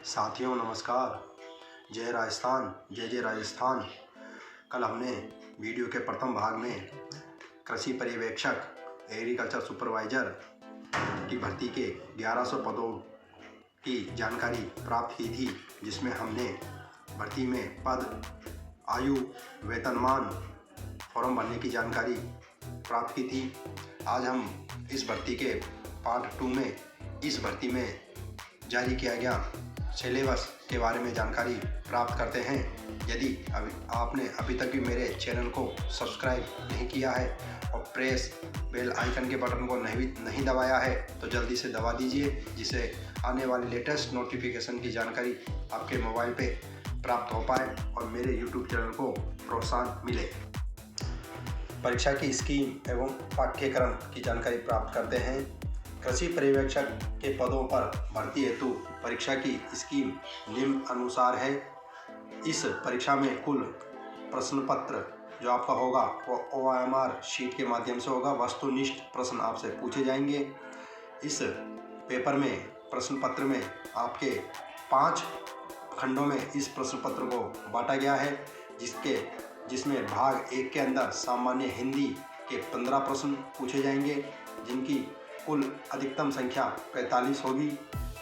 साथियों नमस्कार। जय राजस्थान, जय जय राजस्थान। कल हमने वीडियो के प्रथम भाग में कृषि पर्यवेक्षक एग्रीकल्चर सुपरवाइजर की भर्ती के 1100 पदों की जानकारी प्राप्त की थी, जिसमें हमने भर्ती में पद, आयु, वेतनमान, फॉर्म भरने की जानकारी प्राप्त की थी। आज हम इस भर्ती के पार्ट 2 में इस भर्ती में जारी किया गया सिलेबस के बारे में जानकारी प्राप्त करते हैं। यदि आपने अभी तक भी मेरे चैनल को सब्सक्राइब नहीं किया है और प्रेस बेल आइकन के बटन को नहीं दबाया है तो जल्दी से दबा दीजिए, जिससे आने वाली लेटेस्ट नोटिफिकेशन की जानकारी आपके मोबाइल पे प्राप्त हो पाए और मेरे यूट्यूब चैनल को प्रोत्साहन मिले। परीक्षा की स्कीम एवं पाठ्यक्रम की जानकारी प्राप्त करते हैं। कृषि पर्यवेक्षक के पदों पर भर्ती हेतु परीक्षा की स्कीम निम्न अनुसार है। इस परीक्षा में कुल प्रश्न पत्र जो आपका होगा वो OMR शीट के माध्यम से होगा। वस्तुनिष्ठ प्रश्न आपसे पूछे जाएंगे। इस पेपर में प्रश्न पत्र में आपके 5 खंडों में इस प्रश्न पत्र को बांटा गया है, जिसमें भाग 1 के अंदर सामान्य हिंदी के 15 प्रश्न पूछे जाएंगे, जिनकी कुल अधिकतम संख्या 45 होगी।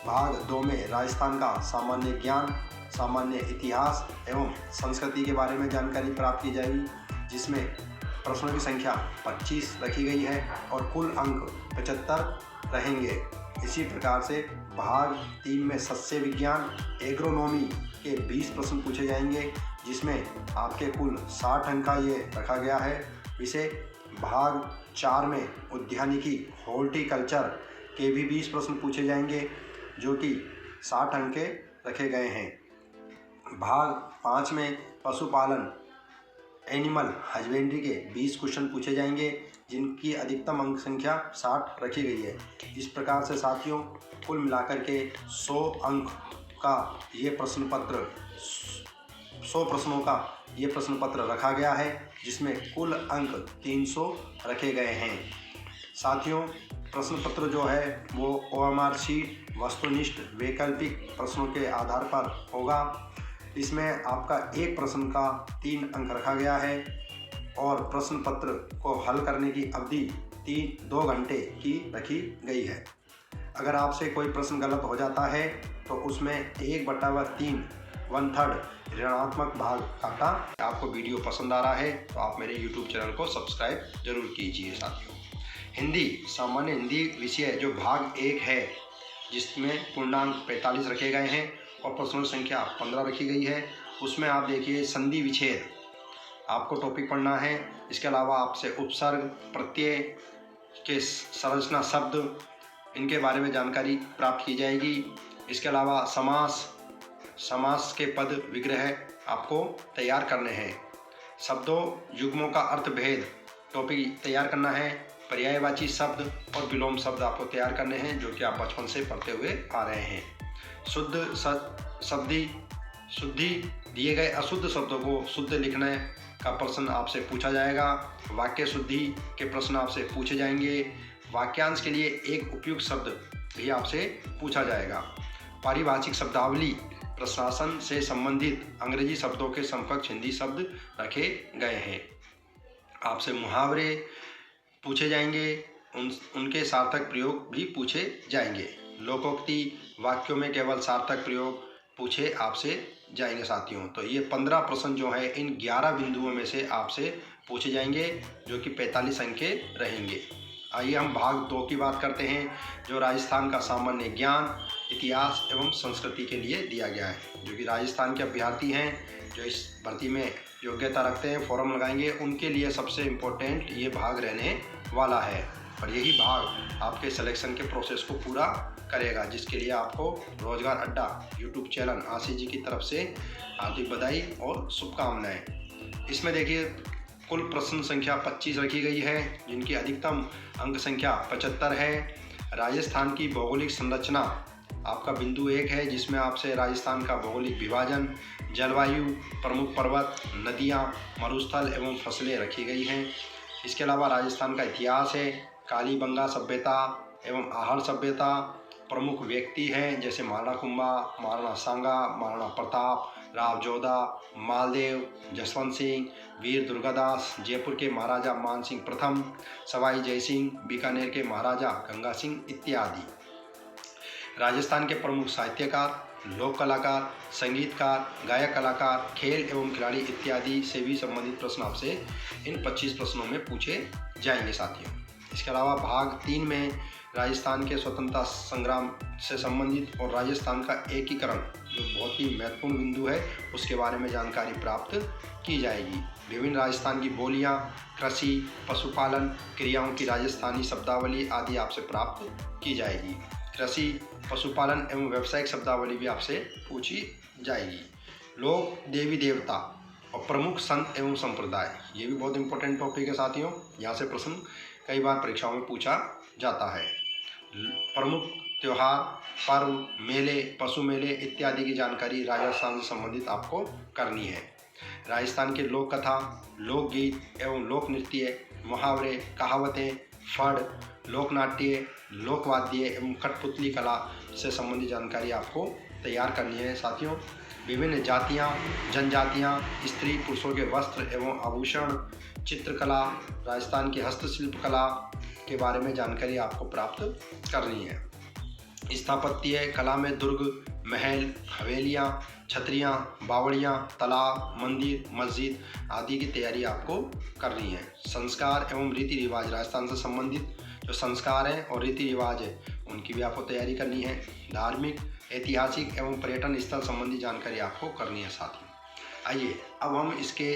भाग 2 में राजस्थान का सामान्य ज्ञान, सामान्य इतिहास एवं संस्कृति के बारे में जानकारी प्राप्त की जाएगी, जिसमें प्रश्नों की संख्या 25 रखी गई है और कुल अंक 75 रहेंगे। इसी प्रकार से भाग 3 में सस्य विज्ञान, एग्रोनॉमी के 20 प्रश्न पूछे जाएंगे, जिसमें आपके कुल 60 अंक का ये रखा गया है विषय। भाग 4 में उद्यानिकी, हॉर्टिकल्चर के भी 20 प्रश्न पूछे जाएंगे, जो कि 60 अंक के रखे गए हैं। भाग 5 में पशुपालन, एनिमल हस्बेंड्री के 20 क्वेश्चन पूछे जाएंगे, जिनकी अधिकतम अंक संख्या 60 रखी गई है। इस प्रकार से साथियों कुल मिलाकर के 100 अंक का ये प्रश्न पत्र 100 प्रश्नों का ये प्रश्न पत्र रखा गया है, जिसमें कुल अंक 300 रखे गए हैं। साथियों प्रश्न पत्र जो है वो OMR शीट वस्तुनिष्ठ वैकल्पिक प्रश्नों के आधार पर होगा। इसमें आपका एक प्रश्न का 3 अंक रखा गया है और प्रश्न पत्र को हल करने की अवधि 2 घंटे की रखी गई है। अगर आपसे कोई प्रश्न गलत हो जाता है तो उसमें 1/3 1/3 ऋणात्मक भाग काटा। आपको वीडियो पसंद आ रहा है तो आप मेरे YouTube चैनल को सब्सक्राइब जरूर कीजिए। साथियों हिंदी, सामान्य हिंदी विषय जो भाग 1 है, जिसमें पूर्णांक 45 रखे गए हैं और प्रश्नों की संख्या 15 रखी गई है, उसमें आप देखिए संधि विच्छेद आपको टॉपिक पढ़ना है। इसके अलावा आपसे उपसर्ग, प्रत्यय के संरचना, शब्द, इनके बारे में जानकारी प्राप्त की जाएगी। इसके अलावा समास के पद विग्रह आपको तैयार करने हैं। शब्दों युग्मों का अर्थ भेद टॉपिक तैयार करना है। पर्यायवाची शब्द और विलोम शब्द आपको तैयार करने हैं, जो कि आप बचपन से पढ़ते हुए आ रहे हैं। शुद्धि दिए गए अशुद्ध शब्दों को शुद्ध लिखने का प्रश्न आपसे पूछा जाएगा। वाक्य शुद्धि के प्रश्न आपसे पूछे जाएंगे। वाक्यांश के लिए एक उपयुक्त शब्द भी आपसे पूछा जाएगा। पारिभाषिक शब्दावली, प्रशासन से संबंधित अंग्रेजी शब्दों के समकक्ष हिंदी शब्द रखे गए हैं। आपसे मुहावरे पूछे जाएंगे, उनके सार्थक प्रयोग भी पूछे जाएंगे। लोकोक्ति, वाक्यों में केवल सार्थक प्रयोग पूछे आपसे जाएंगे। साथियों तो ये 15 प्रश्न जो है इन 11 बिंदुओं में से आपसे पूछे जाएंगे, जो कि 45 अंक के रहेंगे। आइए हम भाग 2 की बात करते हैं, जो राजस्थान का सामान्य ज्ञान, इतिहास एवं संस्कृति के लिए दिया गया है। जो कि राजस्थान के अभ्यर्थी हैं जो इस भर्ती में योग्यता रखते हैं, फॉर्म लगाएंगे, उनके लिए सबसे इम्पोर्टेंट ये भाग रहने वाला है। और यही भाग आपके सिलेक्शन के प्रोसेस को पूरा करेगा, जिसके लिए आपको रोजगार अड्डा यूट्यूब चैनल आशीष जी की तरफ से हार्दिक बधाई और शुभकामनाएं। इसमें देखिए कुल प्रश्न संख्या 25 रखी गई है, जिनकी अधिकतम अंक संख्या 75 है। राजस्थान की भौगोलिक संरचना आपका बिंदु 1 है, जिसमें आपसे राजस्थान का भौगोलिक विभाजन, जलवायु, प्रमुख पर्वत, नदियाँ, मरुस्थल एवं फसलें रखी गई हैं। इसके अलावा राजस्थान का इतिहास है, कालीबंगा सभ्यता एवं आहड़ सभ्यता, प्रमुख व्यक्ति हैं जैसे महाराणा कुंभा, महाराणा सांगा, महाराणा प्रताप, राव जोधा, मालदेव, जसवंत सिंह, वीर दुर्गादास, जयपुर के महाराजा मान सिंह प्रथम, सवाई जय सिंह, बीकानेर के महाराजा गंगा सिंह इत्यादि। राजस्थान के प्रमुख साहित्यकार, लोक कलाकार, संगीतकार, गायक कलाकार, खेल एवं खिलाड़ी इत्यादि से भी संबंधित प्रश्न आपसे इन 25 प्रश्नों में पूछे जाएंगे साथियों। इसके अलावा भाग 3 में राजस्थान के स्वतंत्रता संग्राम से संबंधित और राजस्थान का एकीकरण जो बहुत ही महत्वपूर्ण बिंदु है उसके बारे में जानकारी प्राप्त की जाएगी। विभिन्न राजस्थान की बोलियां, कृषि, पशुपालन, क्रियाओं की राजस्थानी शब्दावली आदि आपसे प्राप्त की जाएगी। कृषि, पशुपालन एवं व्यावसायिक शब्दावली भी आपसे पूछी जाएगी। लोक, देवी देवता और प्रमुख संत एवं संप्रदाय, ये भी बहुत इंपॉर्टेंट टॉपिक है साथियों। यहाँ से प्रश्न कई बार परीक्षाओं में पूछा जाता है। प्रमुख त्योहार, पर्व, मेले, पशु मेले इत्यादि की जानकारी राजस्थान से संबंधित आपको करनी है। राजस्थान के लोक कथा, लोकगीत एवं लोक नृत्य, मुहावरे, कहावतें, फड़, लोक नाट्य, लोकवाद्य एवं कठपुतली कला से संबंधित जानकारी आपको तैयार करनी है साथियों। विभिन्न जातियाँ, जनजातियाँ, स्त्री पुरुषों के वस्त्र एवं आभूषण, चित्रकला, राजस्थान की हस्तशिल्प कला के बारे में जानकारी आपको प्राप्त करनी है। स्थापत्य कला में दुर्ग, महल, हवेलियाँ, छतरियाँ, बावड़ियाँ, तालाब, मंदिर, मस्जिद आदि की तैयारी आपको करनी है। संस्कार एवं रीति रिवाज, राजस्थान से संबंधित जो संस्कार हैं और रीति रिवाज है उनकी भी आपको तैयारी करनी है। धार्मिक, ऐतिहासिक एवं पर्यटन स्थल संबंधी जानकारी आपको करनी है साथियों। आइए अब हम इसके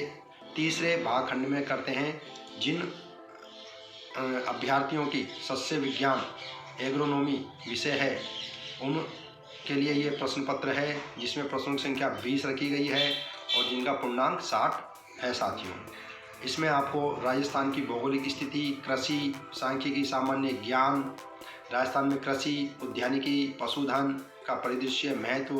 तीसरे भाग खंड में करते हैं। जिन अभ्यर्थियों की सस्य विज्ञान एग्रोनॉमी विषय है उनके लिए ये प्रश्न पत्र है जिसमें प्रश्नों की संख्या 20 रखी गई है और जिनका पूर्णांक 60 है साथियों। इसमें आपको राजस्थान की भौगोलिक स्थिति, कृषि, सांख्यिकी, सामान्य ज्ञान, राजस्थान में कृषि, उद्यानिकी, पशुधन का परिदृश्य, महत्व,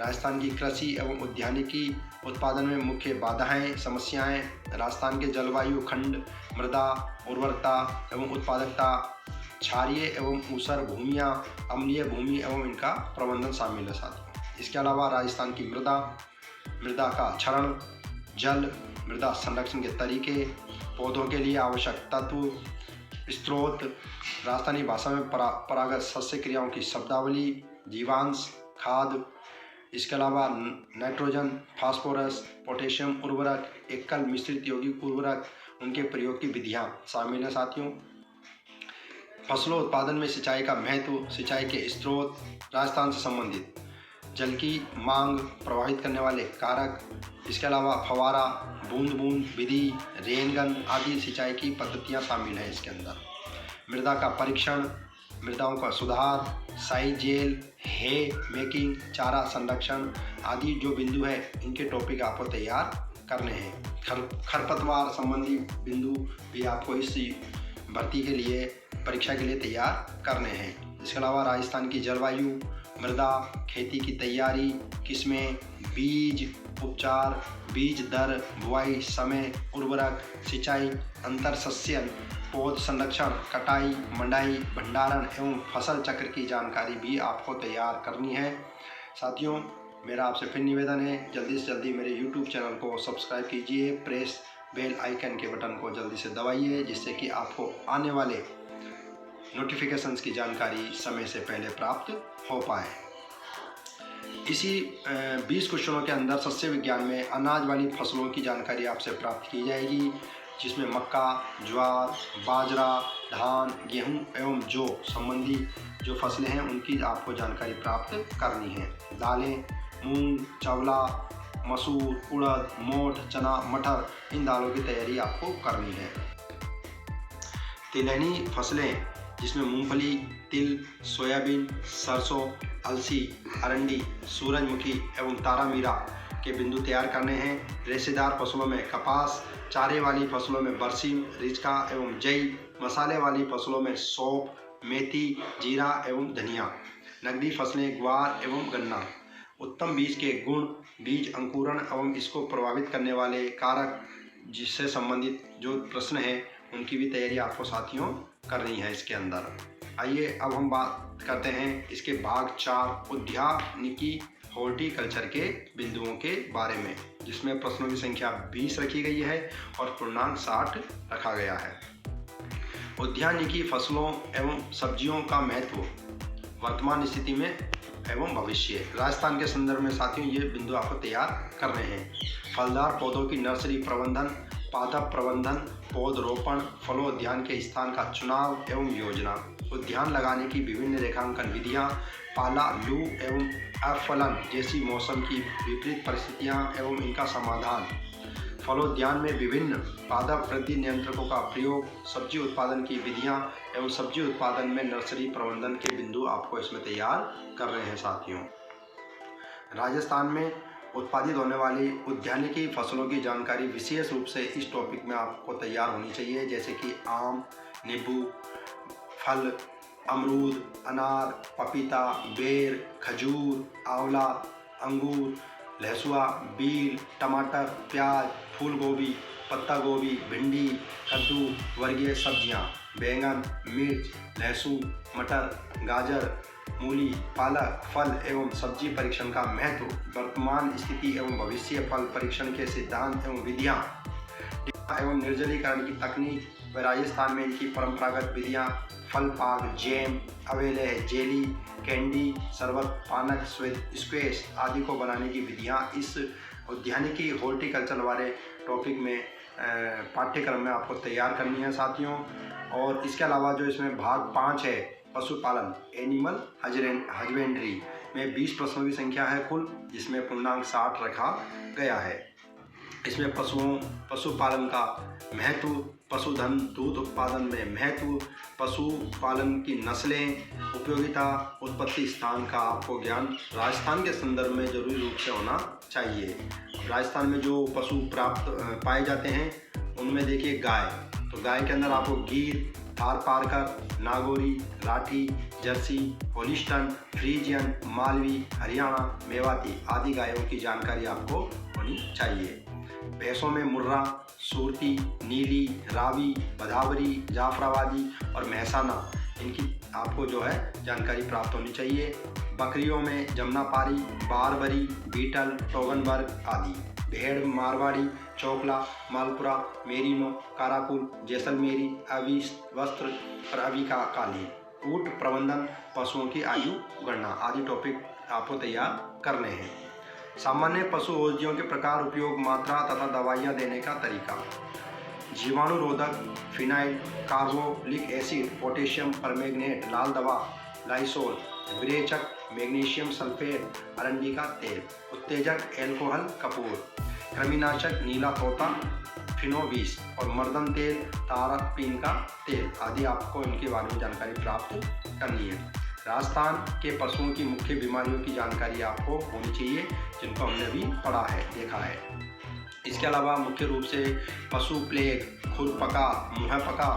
राजस्थान की कृषि एवं उद्यानिकी उत्पादन में मुख्य बाधाएं, समस्याएं, राजस्थान के जलवायु खंड, मृदा उर्वरता एवं उत्पादकता, क्षारीय एवं ऊसर भूमियाँ, अम्लीय भूमि एवं इनका प्रबंधन शामिल है साथियों। इसके अलावा राजस्थान की मृदा का क्षरण, जल, मृदा संरक्षण के तरीके, पौधों के लिए आवश्यक तत्व, स्रोत, राजस्थानी भाषा में परागत सस्य क्रियाओं की शब्दावली, जीवांश, खाद, इसके अलावा नाइट्रोजन, फास्फोरस, पोटेशियम उर्वरक, एकल मिश्रित यौगिक उर्वरक, उनके प्रयोग की विधियाँ शामिल है साथियों। फसलों उत्पादन में सिंचाई का महत्व, सिंचाई के स्रोत, राजस्थान से संबंधित जल की मांग प्रभावित करने वाले कारक, इसके अलावा फवारा, बूंद बूंद विधि, रेनगन आदि सिंचाई की पद्धतियाँ शामिल हैं इसके अंदर। मृदा का परीक्षण, मृदाओं का सुधार, साइज जेल, हे मेकिंग, चारा संरक्षण आदि जो बिंदु है इनके टॉपिक आपको तैयार करने हैं। खरपतवार संबंधी बिंदु भी आपको इस भर्ती के लिए, परीक्षा के लिए तैयार करने हैं। इसके अलावा राजस्थान की जलवायु, मृदा, खेती की तैयारी, किस्में, बीज उपचार, बीज दर, बुआई समय, उर्वरक, सिंचाई, अंतर सस्यन, पौध संरक्षण, कटाई, मंडाई, भंडारण एवं फसल चक्र की जानकारी भी आपको तैयार करनी है साथियों। मेरा आपसे फिर निवेदन है, जल्दी से जल्दी मेरे YouTube चैनल को सब्सक्राइब कीजिए, प्रेस बेल आइकन के बटन को जल्दी से दबाइए जिससे कि आपको आने वाले नोटिफिकेशंस की जानकारी समय से पहले प्राप्त हो पाए। इसी 20 क्वेश्चनों के अंदर सस्य विज्ञान में अनाज वाली फसलों की जानकारी आपसे प्राप्त की जाएगी जिसमें मक्का, ज्वार, बाजरा, धान, गेहूं एवं जौ संबंधी जो फसलें हैं उनकी आपको जानकारी प्राप्त करनी है। दालें, मूंग, चावला, मसूर, उड़द, मोठ, चना, मटर इन दालों की तैयारी आपको करनी है। तिलहनी फसलें जिसमें मूंगफली, तिल, सोयाबीन, सरसों, अलसी, अरंडी, सूरजमुखी एवं तारामीरा के बिंदु तैयार करने हैं। रेशेदार फसलों में कपास, चारे वाली फसलों में बरसीम, रिचका एवं जई, मसाले वाली फसलों में सौंफ, मेथी, जीरा एवं धनिया, नकदी फसलें ग्वार एवं गन्ना। उत्तम बीज के गुण, बीज अंकुरण एवं इसको प्रभावित करने वाले कारक जिससे संबंधित जो प्रश्न हैं उनकी भी तैयारी आपको साथियों करनी है इसके अंदर। आइए अब हम बात करते हैं इसके भाग 4 उद्यानिकी हॉर्टिकल्चर के बिंदुओं के बारे में, जिसमें प्रश्नों की संख्या 20 रखी गई है और पूर्णांक 60 रखा गया है। उद्यानिकी फसलों एवं सब्जियों का महत्व वर्तमान स्थिति में एवं भविष्य। राजस्थान के संदर्भ में साथियों ये बिंदु आपको तैयार करने हैं। फलदार पौधों की नर्सरी प्रबंधन, पादप प्रबंधन, पौधरोपण, फलोद्यान के स्थान का चुनाव एवं योजना, उद्यान लगाने की विभिन्न रेखांकन विधियां, पाला, लू एवं अफलन जैसी मौसम की विपरीत परिस्थितियां एवं इनका समाधान, फलोद्यान में विभिन्न पादप वृद्धि नियंत्रकों का प्रयोग, सब्जी उत्पादन की विधियां एवं सब्जी उत्पादन में नर्सरी प्रबंधन के बिंदु आपको इसमें तैयार कर रहे हैं साथियों। राजस्थान में उत्पादित होने वाली उद्यानिकी फसलों की जानकारी विशेष रूप से इस टॉपिक में आपको तैयार होनी चाहिए, जैसे कि आम, नींबू, फल, अमरूद, अनार, पपीता, बेर, खजूर, आंवला, अंगूर, लहसुआ, बील, टमाटर, प्याज, फूल गोभी, पत्ता गोभी, भिंडी, कद्दू, वर्गीय सब्जियां, बैंगन, मिर्च, लहसुन, मटर, गाजर, मूली, पालक, फल एवं सब्जी परीक्षण का महत्व, वर्तमान स्थिति एवं भविष्य फल परीक्षण के सिद्धांत एवं विधियां एवं निर्जलीकरण की तकनीक व राजस्थान में इनकी परंपरागत विधियां, फल पाक, जैम, अवेले, जेली, कैंडी, शरबत, पानक, स्क्वैश आदि को बनाने की विधियां इस उद्यानिकी हॉर्टिकल्चर वाले टॉपिक में पाठ्यक्रम में आपको तैयार करनी है साथियों। और इसके अलावा जो इसमें भाग 5 है पशुपालन, एनिमल हजबेंड्री में 20 प्रश्नों की संख्या है कुल, जिसमें पूर्णांक 60 रखा गया है। इसमें पशुपालन का महत्व, पशुधन, दूध उत्पादन में महत्व, पशुपालन की नस्लें, उपयोगिता, उत्पत्ति स्थान का आपको ज्ञान राजस्थान के संदर्भ में जरूरी रूप से होना चाहिए। राजस्थान में जो पशु पाए जाते हैं उनमें देखिए गाय, तो गाय के अंदर आपको गीर, थारपारकर, नागौरी, राठी, जर्सी, होलिस्टन, फ्रीजियन, मालवी, हरियाणा, मेवाती आदि गायों की जानकारी आपको होनी चाहिए। भैंसों में मुर्रा, सूरती, नीली, रावी, भदावरी, जाफराबादी और महसाना इनकी आपको जो है जानकारी प्राप्त होनी चाहिए। बकरियों में जमुनापारी, बारबरी, बीटल, टोगनबर्ग आदि। भेड़ मारवाड़ी, चोकला, मालपुरा, मेरिनो, काराकुल, जैसलमेरी, अवीस वस्त्र और अविका काली। ऊँट प्रबंधन, पशुओं की आयु गणना आदि टॉपिक आपको तैयार करने हैं। सामान्य पशु औषधियों के प्रकार, उपयोग, मात्रा तथा दवाइयाँ देने का तरीका। जीवाणुरोधक, phenyl, carbolic acid, potassium permanganate, लाल दवा, लाइसोल, विरेचक, मैग्नीशियम सल्फेट, अरंडी का तेल, उत्तेजक, एल्कोहल, कपूर, कृमिनाशक, नीला तोता, फिनोविस और मर्दन तेल, तारकपीन का तेल आदि आपको इनके बारे में जानकारी प्राप्त करनी है। राजस्थान के पशुओं की मुख्य बीमारियों की जानकारी आपको होनी चाहिए, जिनको हमने अभी पढ़ा है, देखा है। इसके अलावा मुख्य रूप से पशु प्लेग, खुरपका, मुँहपका,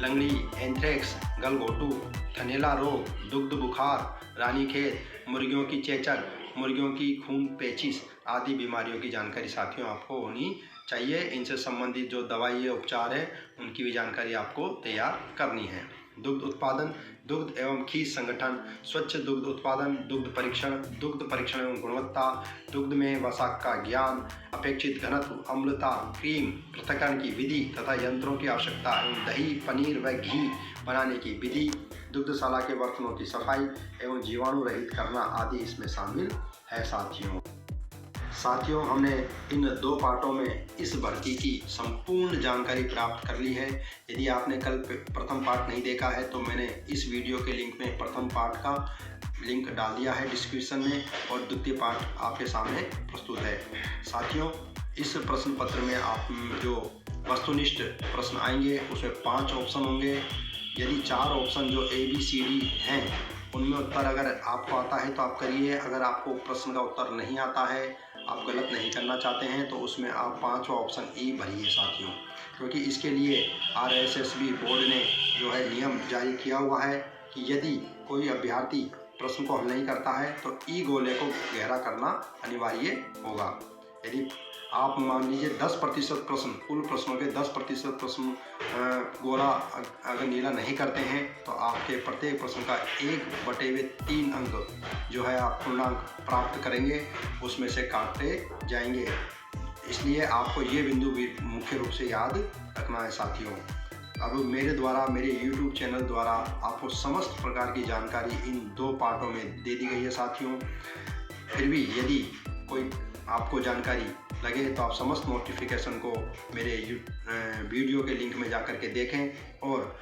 लंगड़ी, एंथ्रेक्स, गलघोटू, थनैला रोग, दुग्ध बुखार, रानीखेत, मुर्गियों की चेचक, मुर्गियों की खून पेचिश आदि बीमारियों की जानकारी साथियों आपको होनी चाहिए। इनसे संबंधित जो दवाई उपचार है उनकी भी जानकारी आपको तैयार करनी है। दुग्ध उत्पादन, दुग्ध एवं खीर संगठन, स्वच्छ दुग्ध उत्पादन, दुग्ध परीक्षण एवं गुणवत्ता, दुग्ध में वसा का ज्ञान, अपेक्षित घनत्व, अम्लता, क्रीम पृथक्करण की विधि तथा यंत्रों की आवश्यकता एवं दही, पनीर व घी बनाने की विधि, दुग्धशाला के बर्तनों की सफाई एवं जीवाणु रहित करना आदि इसमें शामिल है साथियों। हमने इन 2 पार्टों में इस भर्ती की संपूर्ण जानकारी प्राप्त कर ली है। यदि आपने कल प्रथम पार्ट नहीं देखा है तो मैंने इस वीडियो के लिंक में प्रथम पार्ट का लिंक डाल दिया है डिस्क्रिप्शन में, और द्वितीय पार्ट आपके सामने प्रस्तुत है। साथियों, इस प्रश्न पत्र में आप जो वस्तुनिष्ठ प्रश्न आएंगे उसमें 5 ऑप्शन होंगे। यदि 4 ऑप्शन जो ABCD हैं उनमें उत्तर अगर आपको आता है तो आप करिए, अगर आपको प्रश्न का उत्तर नहीं आता है, आप गलत नहीं करना चाहते हैं, तो उसमें आप 5वां ऑप्शन E भरिए साथियों, क्योंकि इसके लिए RSSB बोर्ड ने जो है नियम जारी किया हुआ है कि यदि कोई अभ्यर्थी प्रश्न को हल नहीं करता है तो E गोले को गहरा करना अनिवार्य होगा। यदि आप मान लीजिए 10% प्रश्न, कुल प्रश्नों के 10% प्रश्न गोला अगर नीला नहीं करते हैं तो आपके प्रत्येक प्रश्न का 1/3 अंक जो है आप पूर्णांक प्राप्त करेंगे, उसमें से काटे जाएंगे। इसलिए आपको ये बिंदु भी मुख्य रूप से याद रखना है साथियों। अब मेरे द्वारा, मेरे YouTube चैनल द्वारा आपको समस्त प्रकार की जानकारी इन 2 पार्टों में दे दी गई है साथियों। फिर भी यदि कोई आपको जानकारी लगे तो आप समस्त नोटिफिकेशन को मेरे वीडियो के लिंक में जाकर के देखें और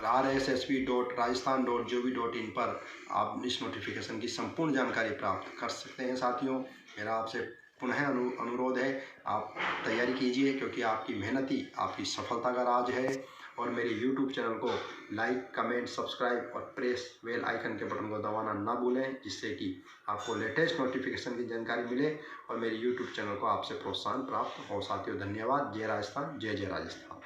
rssb.rajasthan.gov.in पर आप इस नोटिफिकेशन की संपूर्ण जानकारी प्राप्त कर सकते हैं साथियों। मेरा आपसे पुनः अनुरोध है, आप तैयारी कीजिए, क्योंकि आपकी मेहनत ही आपकी सफलता का राज है। और मेरे YouTube चैनल को लाइक, कमेंट, सब्सक्राइब और प्रेस बेल आइकन के बटन को दबाना ना भूलें, जिससे कि आपको लेटेस्ट नोटिफिकेशन की जानकारी मिले और मेरे YouTube चैनल को आपसे प्रोत्साहन प्राप्त हो साथियों। धन्यवाद। जय राजस्थान, जय जय राजस्थान।